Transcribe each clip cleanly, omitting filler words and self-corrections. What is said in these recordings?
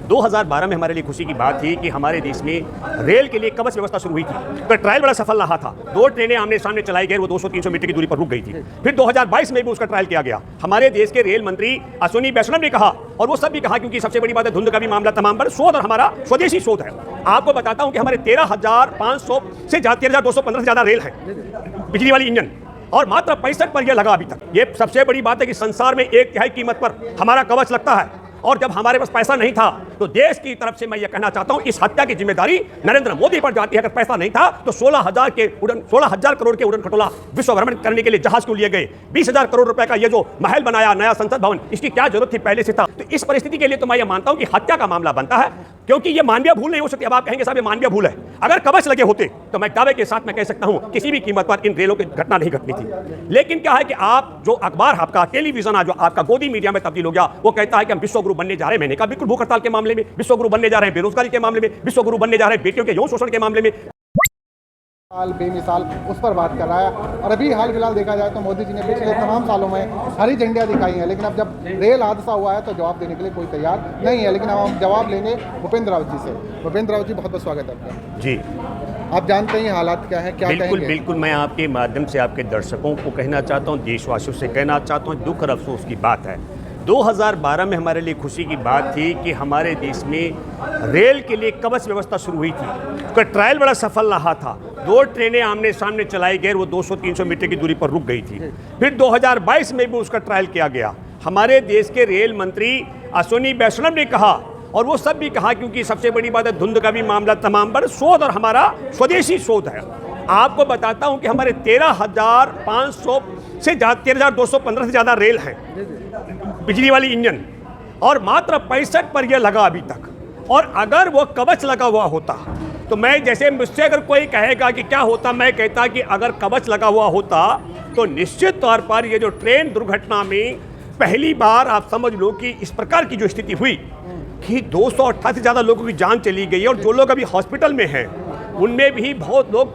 2012 में हमारे लिए खुशी की बात थी कि हमारे देश में रेल के लिए कवच व्यवस्था शुरू हुई थी। तो ट्रायल बड़ा सफल रहा था। 2 ट्रेनें आमने सामने चलाई गई, वो 200-300 मीटर की दूरी पर रुक गई थी। फिर 2022 में भी उसका ट्रायल किया गया। हमारे देश के रेल मंत्री अश्विनी वैष्णव ने कहा, और वो सब भी कहा, क्योंकि सबसे बड़ी बात है धुंध का भी मामला तमाम पर शोध और हमारा स्वदेशी शोध है। आपको बताता हूं कि हमारे 13,500 से 13,215 से ज्यादा रेल है बिजली वाली इंजन, और मात्र 65 पर यह लगा अभी तक। ये सबसे बड़ी बात है कि संसार में 1/3 कीमत पर हमारा कवच लगता है। और जब हमारे पास पैसा नहीं था तो देश की तरफ से मैं ये कहना चाहता हूं, इस हत्या की जिम्मेदारी नरेंद्र मोदी पर जाती है। अगर पैसा नहीं था तो 16,000 करोड़ के उड़न खटोला विश्व भ्रमण करने के लिए जहाज क्यों लिए गए? 20,000 करोड़ रुपए का ये जो महल बनाया, नया संसद भवन, इसकी क्या जरूरत थी? पहले से था। तो इस परिस्थिति के लिए तो मैं ये मानता हूं कि हत्या का मामला बनता है, क्योंकि ये मानवीय भूल नहीं हो सकती। अब आप कहेंगे साहब ये मानवीय भूल है। अगर कवच लगे होते तो मैं दावे के साथ मैं कह सकता हूं किसी भी कीमत पर इन रेलों की घटना नहीं घटनी थी। लेकिन क्या है कि आप जो अखबार, आपका टेलीविजन, जो आपका गोदी मीडिया में तब्दील हो गया, वो कहता है कि हम विश्व गुरु बनने जा रहे हैं। मैंने कहा बिल्कुल, भूख हड़ताल के मामले में विश्व गुरु बनने जा रहे हैं, बेरोजगारी के मामले में विश्व गुरु बनने जा रहे हैं, बेटियों के यौन शोषण के मामले में बेमिसाल उस पर बात कर रहा है। और अभी हाल फिलहाल देखा जाए तो मोदी जी ने पिछले तमाम सालों में हरी झंडियाँ दिखाई हैं, लेकिन अब जब रेल हादसा हुआ है तो जवाब देने के लिए कोई तैयार नहीं है। लेकिन अब हम जवाब लेंगे भूपेंद्र रावत जी से। भूपेंद्र रावत जी, बहुत बहुत स्वागत है आपका। जी, आप जानते हैं हालात क्या है, क्या बिल्कुल कहेंगे? बिल्कुल, मैं आपके माध्यम से आपके दर्शकों को कहना चाहता हूँ, देशवासियों से कहना चाहता हूँ, दुख और अफसोस की बात है। 2012 में हमारे लिए खुशी की बात थी कि हमारे देश में रेल के लिए कवच व्यवस्था शुरू हुई थी। उसका ट्रायल बड़ा सफल रहा था। 2 ट्रेनें आमने सामने चलाई गई, वो 200-300 मीटर की दूरी पर रुक गई थी। फिर 2022 में भी उसका ट्रायल किया गया। हमारे देश के रेल मंत्री अश्विनी वैष्णव ने कहा, और वो सब भी कहा, क्योंकि सबसे बड़ी बात है धुंध का भी मामला तमाम पर शोध और हमारा स्वदेशी शोध है। आपको बताता हूं कि हमारे 13,500 से 13,215 से ज़्यादा रेल हैं बिजली वाली इंजन, और मात्र 65 पर यह लगा अभी तक। और अगर वो कवच लगा हुआ होता तो मैं, जैसे मुझसे अगर कोई कहेगा कि क्या होता, मैं कहता कि अगर कवच लगा हुआ होता तो निश्चित तौर पर ये जो ट्रेन दुर्घटना में पहली बार आप समझ लो कि इस प्रकार की जो स्थिति हुई कि 288 से ज़्यादा लोगों की जान चली गई, और जो लोग अभी हॉस्पिटल में हैं उनमें भी बहुत लोग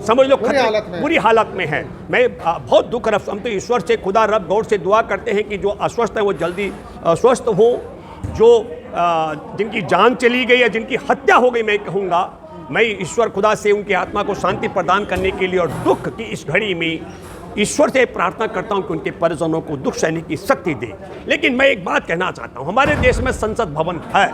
समझ लो बुरी हालत में है। मैं बहुत दुख रहा, हम तो ईश्वर से, खुदा रब गौर से दुआ करते हैं कि जो अस्वस्थ हैं वो जल्दी स्वस्थ हो, जो जिनकी जान चली गई या जिनकी हत्या हो गई, मैं कहूँगा, मैं ईश्वर खुदा से उनकी आत्मा को शांति प्रदान करने के लिए और दुख की इस घड़ी में ईश्वर से प्रार्थना करता हूं कि उनके परिजनों को दुख सहने की शक्ति दे। लेकिन मैं एक बात कहना चाहता हूं, हमारे देश में संसद भवन है,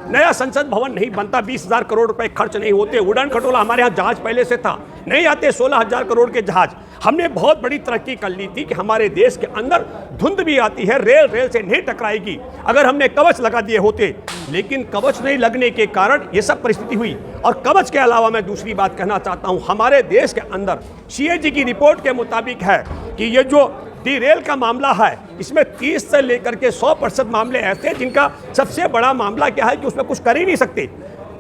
नया संसद भवन नहीं बनता, 20,000 करोड़ रुपए खर्च नहीं होते। उड़ान खटोला, हमारे यहाँ जहाज पहले से था, नहीं आते 16,000 करोड़ के जहाज। हमने बहुत बड़ी तरक्की कर ली थी कि हमारे देश के अंदर धुंध भी आती है, रेल से नहीं टकराएगी, अगर हमने कवच लगा दिए होते। लेकिन कवच नहीं लगने के कारण ये सब परिस्थिति हुई। और कवच के अलावा मैं दूसरी बात कहना चाहता हूँ, हमारे देश के अंदर CAG की रिपोर्ट के मुताबिक है कि ये जो रेल का मामला है, इसमें 30 से लेकर के 100% मामले ऐसे हैं जिनका सबसे बड़ा मामला क्या है कि उसमें कुछ कर ही नहीं सकते।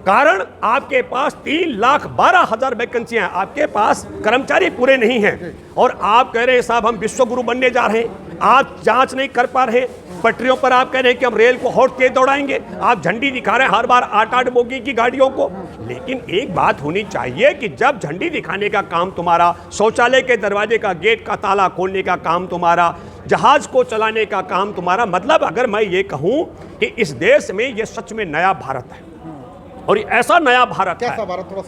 कारण आपके पास 3,12,000 वैकेंसियां, आपके पास कर्मचारी पूरे नहीं हैं, और आप कह रहे हैं साहब हम विश्व गुरु बनने जा रहे हैं। आप जांच नहीं कर पा रहे, पटरियों पर आप कह रहे हैं कि हम रेल को और तेज दौड़ाएंगे, आप झंडी दिखा रहे हैं हर बार 8-8 बोगी की गाड़ियों को। लेकिन एक बात होनी चाहिए कि जब झंडी दिखाने का काम तुम्हारा, शौचालय के दरवाजे का गेट का ताला खोलने का काम तुम्हारा, जहाज को चलाने का काम तुम्हारा, मतलब अगर मैं ये कहूं कि इस देश में ये सच में नया भारत है, और ऐसा नया भारत है,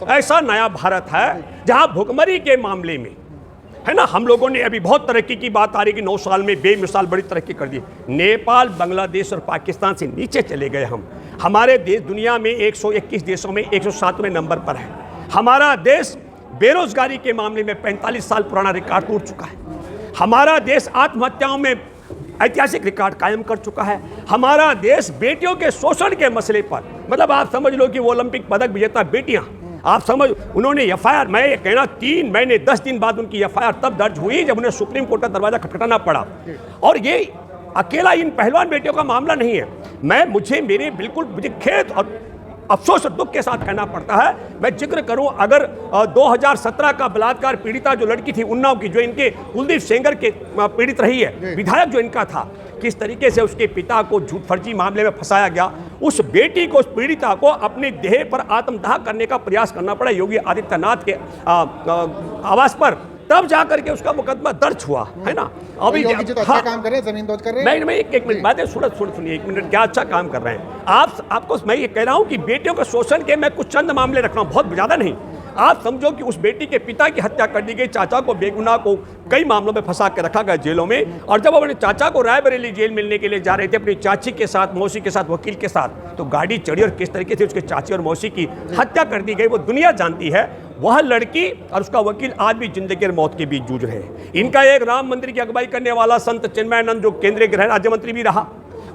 ऐसा नया भारत है जहां भुखमरी के मामले में है ना, हम लोगों ने अभी बहुत तरक्की की बात आ रही कि 9 साल में बेमिसाल बड़ी तरक्की कर दी। नेपाल, बांग्लादेश और पाकिस्तान से नीचे चले गए हम। हमारे देश दुनिया में 121 देशों में 107वें नंबर पर है। हमारा देश बेरोजगारी के मामले में 45 साल पुराना रिकॉर्ड टूट चुका है। हमारा देश आत्महत्याओं में ऐतिहासिक रिकॉर्ड कायम कर चुका है। हमारा देश बेटियों के शोषण के मसले पर, मतलब आप समझ लो कि वो ओलंपिक पदक विजेता बेटियां, आप समझ, उन्होंने FIR, मैं ये कहना 3 महीने 10 दिन बाद उनकी FIR तब दर्ज हुई जब उन्हें सुप्रीम कोर्ट का दरवाजा खटखटाना पड़ा। और ये अकेला इन पहलवान बेटियों का मामला नहीं है। मुझे खेद और अफसोस और दुख के साथ कहना पड़ता है। मैं जिक्र करूं, अगर 2017 का बलात्कार पीड़िता जो लड़की थी उन्नाव की, जो इनके कुलदीप सेंगर के पीड़ित रही है, विधायक जो इनका था, किस तरीके से उसके पिता को झूठ फर्जी मामले में फंसाया गया, उस बेटी को, उस पीड़िता को अपने देह पर आत्मदाह करने का प्रयास करना पड़ा। योगी आदित्यनाथ के आवास पर तब जाकर के उसका मुकदमा दर्ज हुआ, है ना। अभी योगी जी तो अच्छा काम कर रहे हैं, जमीन दौज कर रहे हैं। मैं एक मिनट बातें सुनिए, एक मिनट, क्या अच्छा काम कर रहे हैं आपको मैं ये कह रहा हूं कि बेटियों के शोषण के मैं कुछ चंद मामले रख रहा हूं, बहुत ज़्यादा नहीं। आप समझो कि उस बेटी के पिता की हत्या कर दी गई, चाचा को बेगुनाह को कई मामलों में फंसा के रखा गया जेलों में, और जब अपने चाचा को रायबरेली जेल मिलने के लिए जा रहे थे अपनी चाची के साथ, मौसी के साथ, वकील के साथ, तो गाड़ी चढ़ी और किस तरीके से उसके चाची और मौसी की हत्या कर दी गई वो दुनिया जानती है। वह लड़की और उसका वकील आज भी जिंदगी और मौत के बीच जूझ रहे हैं। इनका एक राम मंदिर की अगुवाई करने वाला संत चिन्मयानंद, जो केंद्रीय गृह राज्य मंत्री भी रहा,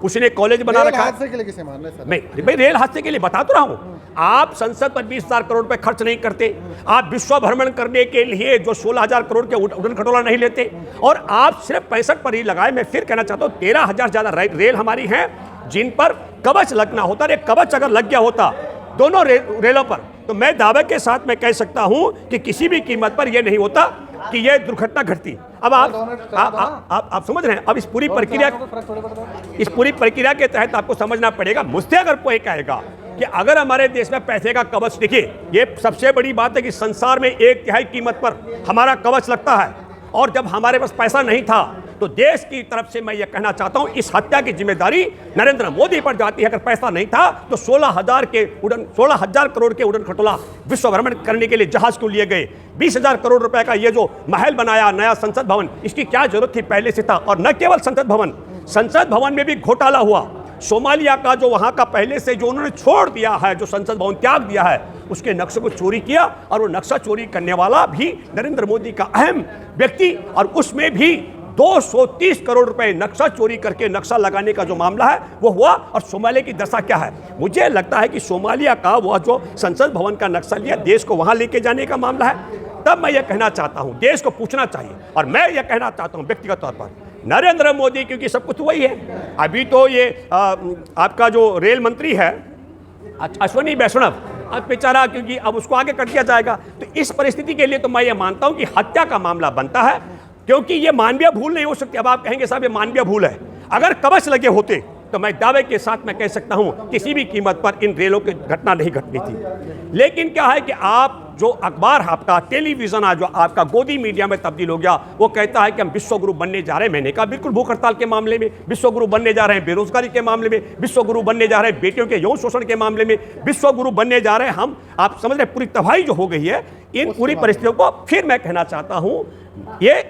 उसने कॉलेज बना रखा। रेल हादसे के लिए किसे मान रहे सर? मैं रेल हादसे के लिए बता तो रहा हूं। आप संसद पर 20,000 करोड़ रुपए खर्च नहीं करते, आप विश्व भ्रमण करने के लिए जो 16,000 करोड़ के उड़न खटोला नहीं लेते, और आप सिर्फ 65 पर ही लगाए। मैं फिर कहना चाहता हूं 13,000 ज्यादा रेल हमारी हैं जिन पर कवच लगना होता है। कवच अगर लग गया होता दोनों रेलों पर, तो मैं दावे के साथ मैं कह सकता हूं कि किसी भी कीमत पर यह नहीं होता कि यह दुर्घटना घटती। अब आप समझ रहे हैं। अब इस पूरी प्रक्रिया के तहत आपको समझना पड़ेगा। मुझसे अगर कोई कहेगा कि अगर हमारे देश में पैसे का कवच, देखिए ये सबसे बड़ी बात है कि संसार में 1/3 कीमत पर हमारा कवच लगता है, और जब हमारे पास पैसा नहीं था तो देश की तरफ से मैं ये कहना चाहता हूं इस हत्या की जिम्मेदारी नरेंद्र मोदी पर जाती है। अगर पैसा नहीं था तो 16,000 करोड़ के उड़न खटोला विश्व भ्रमण करने के लिए जहाज क्यों लिए गए? 20,000 करोड़ रुपए का ये जो महल बनाया नया संसद भवन, इसकी क्या जरूरत थी पहले से था। और न केवल संसद भवन में भी घोटाला हुआ। सोमालिया का जो वहां का पहले से जो उन्होंने छोड़ दिया है, जो संसद भवन त्याग दिया है, उसके नक्शे को चोरी किया, और वो नक्शा चोरी करने वाला भी नरेंद्र मोदी का अहम व्यक्ति, और उसमें भी 230 करोड़ रुपए नक्शा चोरी करके नक्शा लगाने का जो मामला है वो हुआ। और सोमालिया की दशा क्या है? मुझे लगता है कि सोमालिया का वह जो संसद भवन का नक्शा लिया, देश को वहां लेके जाने का मामला है। तब मैं ये कहना चाहता हूं देश को पूछना चाहिए, और मैं ये कहना चाहता हूं व्यक्तिगत तौर पर नरेंद्र मोदी, क्योंकि सब कुछ वही है। अभी तो ये आपका जो रेल मंत्री है अश्विनी वैष्णव, अब बेचारा, क्योंकि अब उसको आगे कर दिया जाएगा, तो इस परिस्थिति के लिए तो मैं ये मानता हूं कि हत्या का मामला बनता है, क्योंकि ये मानवीय भूल नहीं हो सकती। अब आप कहेंगे साहब ये मानवीय भूल है, अगर कवच लगे होते तो मैं दावे के साथ मैं कह सकता हूं किसी भी कीमत पर इन रेलों की घटना नहीं घटनी थी। लेकिन क्या है कि आप जो अखबार, आपका टेलीविजन आज जो आपका गोदी मीडिया में तब्दील हो गया, वो कहता है कि हम विश्व गुरु बनने जा रहे हैं। मैंने कहा बिल्कुल, भूख हड़ताल के मामले में विश्व गुरु बनने जा रहे हैं, बेरोजगारी के मामले में विश्व गुरु बनने जा रहे हैं, बेटियों के यौन शोषण के मामले में विश्व गुरु बनने जा रहे हैं हम। आप समझ रहे पूरी तबाही जो हो गई है इन पूरी परिस्थितियों को। फिर मैं कहना चाहता हूं ये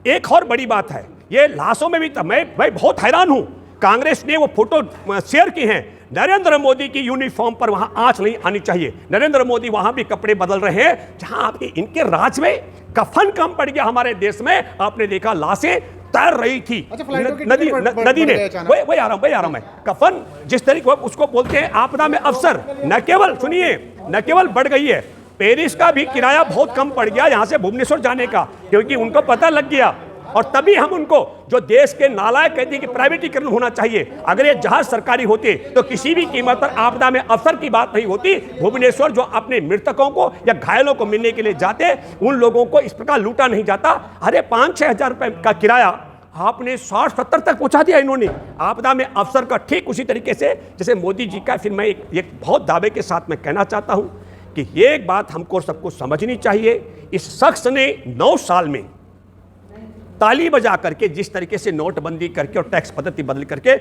एक और बड़ी बात है, ये लाशों में भी मैं बहुत हैरान हूं। कांग्रेस ने वो फोटो शेयर की हैं, नरेंद्र मोदी की यूनिफॉर्म पर वहां आंच नहीं आनी चाहिए। नरेंद्र मोदी वहां भी कपड़े बदल रहे हैं जहां आपके इनके राज में कफन कम पड़ गया। हमारे देश में आपने देखा लाशें तैर रही थी नदी में। वही आ रहा हूं मैं। कफन जिस तरीके उसको बोलते हैं आपदा में अवसर, न केवल बढ़ गई है, पेरिस का भी किराया बहुत कम पड़ गया यहां से भुवनेश्वर जाने का, क्योंकि उनको पता लग गया। और तभी हम उनको जो देश के नालायक कहते हैं कि प्राइवेटीकरण होना चाहिए। अगर ये जहाज सरकारी होते तो किसी भी कीमत पर आपदा में अवसर की बात नहीं होती। भुवनेश्वर जो अपने मृतकों को या घायलों को मिलने के लिए जाते, उन लोगों को इस प्रकार लूटा नहीं जाता। अरे 5-6 हजार रुपए का किराया आपने 60-70 तक पहुंचा दिया इन्होंने आपदा में अवसर का, ठीक उसी तरीके से जैसे मोदी जी का। फिर मैं एक बहुत दावे के साथ मैं कहना चाहता हूं कि ये एक बात हमको सबको समझनी चाहिए, इस शख्स ने 9 साल में ताली बजा करके जिस तरीके से नोटबंदी करके और टैक्स पद्धति बदल करके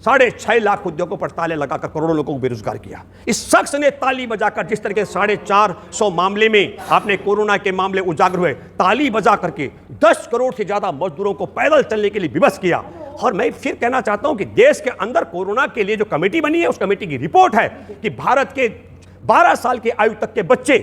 6.5 लाख उद्योगों पर ताले लगाकर करोड़ों लोगों को बेरोजगार किया। इस शख्स ने ताली बजाकर जिस तरीके से 450 मामले में आपने कोरोना के मामले उजागर हुए, ताली बजा करके 10 करोड़ से ज्यादा मजदूरों को पैदल चलने के लिए विवश किया। और मैं फिर कहना चाहता हूं कि देश के अंदर कोरोना के लिए जो कमेटी बनी है, उस कमेटी की रिपोर्ट है कि भारत के 12 साल की आयु तक के बच्चे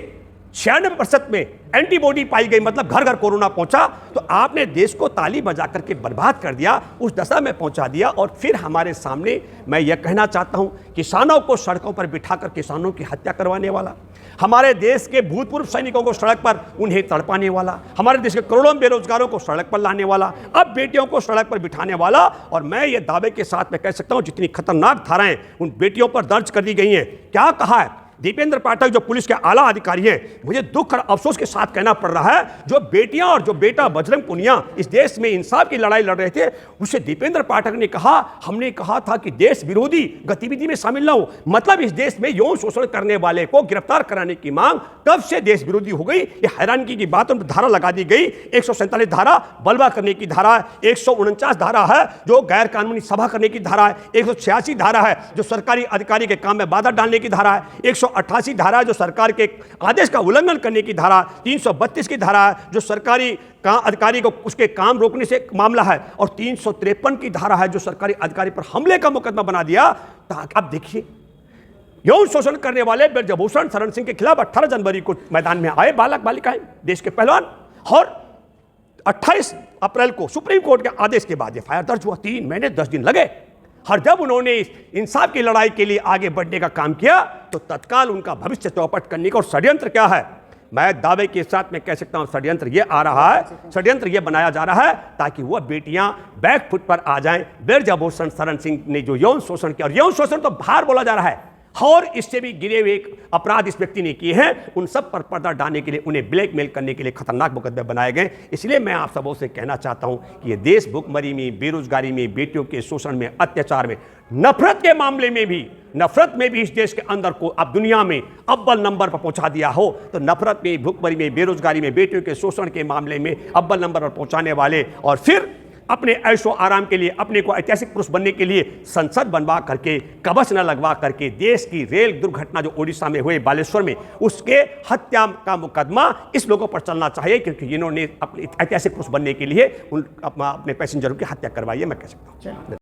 96% में एंटीबॉडी पाई गई, मतलब घर घर कोरोना पहुंचा। तो आपने देश को ताली बजा करके बर्बाद कर दिया, उस दशा में पहुंचा दिया। और फिर हमारे सामने मैं यह कहना चाहता हूं, किसानों को सड़कों पर बिठाकर किसानों की हत्या करवाने वाला, हमारे देश के भूतपूर्व सैनिकों को सड़क पर उन्हें तड़पाने वाला, हमारे देश के करोड़ों बेरोजगारों को सड़क पर लाने वाला, अब बेटियों को सड़क पर बिठाने वाला। और मैं ये दावे के साथ मैं कह सकता हूं जितनी खतरनाक धाराएं उन बेटियों पर दर्ज कर दी गई हैं, क्या कहा है दीपेंद्र पाठक जो पुलिस के आला अधिकारी हैं, मुझे दुख और अफसोस के साथ कहना पड़ रहा है, जो बेटियां और जो बेटा बजरंग पुनिया इस देश में इंसाफ की लड़ाई लड़ रहे थे, उसे दीपेंद्र पाठक ने कहा, हमने कहा था कि देश विरोधी गतिविधि में शामिल ना हो। मतलब इस देश में यौन शोषण करने वाले को गिरफ्तार कराने की मांग कब से देश विरोधी हो गई? ये हैरानगी की बात। धारा लगा दी गई 147 धारा बलवा करने की धारा है, 149 धारा है जो गैर कानूनी सभा करने की धारा है, 186 धारा है जो सरकारी अधिकारी के काम में बाधा डालने की धारा है, 188 धारा है जो सरकार के आदेश का उल्लंघन करने की धारा, 332 की धारा है जो सरकारी अधिकारी को उसके काम रोकने से मामला है, और 353 की धारा है जो सरकारी अधिकारी पर हमले का मुकदमा बना दिया। ताकि आप देखिए, यौन शोषण करने वाले ब्रजभूषण शरण सिंह के खिलाफ 18 जनवरी को मैदान में आए बालक बालिकाएं, देश के पहलवान, और 28 अप्रैल को सुप्रीम कोर्ट के आदेश के बाद एफआईआर दर्ज हुआ। 3 महीने 10 दिन लगे। और जब उन्होंने इंसाफ की लड़ाई के लिए आगे बढ़ने का काम किया तो तत्काल उनका भविष्य चौपट करने का। और षड्यंत्र क्या है, मैं दावे के साथ में कह सकता हूं, षड्यंत्र ये आ रहा है, षड्यंत्र ये बनाया जा रहा है ताकि वह बेटियां बैक फुट पर आ जाएं। ब्रजभूषण शरण सिंह ने जो यौन शोषण किया, और यौन शोषण तो बाहर बोला जा रहा है, और इससे भी गिरे हुए एक अपराध इस व्यक्ति ने किए हैं, उन सब पर पर्दा डालने के लिए, उन्हें ब्लैकमेल करने के लिए खतरनाक मुकदमे बनाए गए। इसलिए मैं आप सबों से कहना चाहता हूं कि ये देश भुखमरी में, बेरोजगारी में, बेटियों के शोषण में, अत्याचार में, नफरत के मामले में भी, नफरत में भी इस देश के अंदर को अब दुनिया में अव्वल नंबर पर पहुंचा दिया हो, तो नफरत में, भुखमरी में, बेरोजगारी में, बेटियों के शोषण के मामले में अव्वल नंबर पर पहुंचाने वाले, और फिर अपने ऐशो आराम के लिए, अपने को ऐतिहासिक पुरुष बनने के लिए संसद बनवा करके, कवच न लगवा करके, देश की रेल दुर्घटना जो ओडिशा में हुए, बालेश्वर में, उसके हत्या का मुकदमा इस लोगों पर चलना चाहिए, क्योंकि इन्होंने अपने ऐतिहासिक पुरुष बनने के लिए अपने पैसेंजरों की हत्या करवाई है, मैं कह सकता हूँ।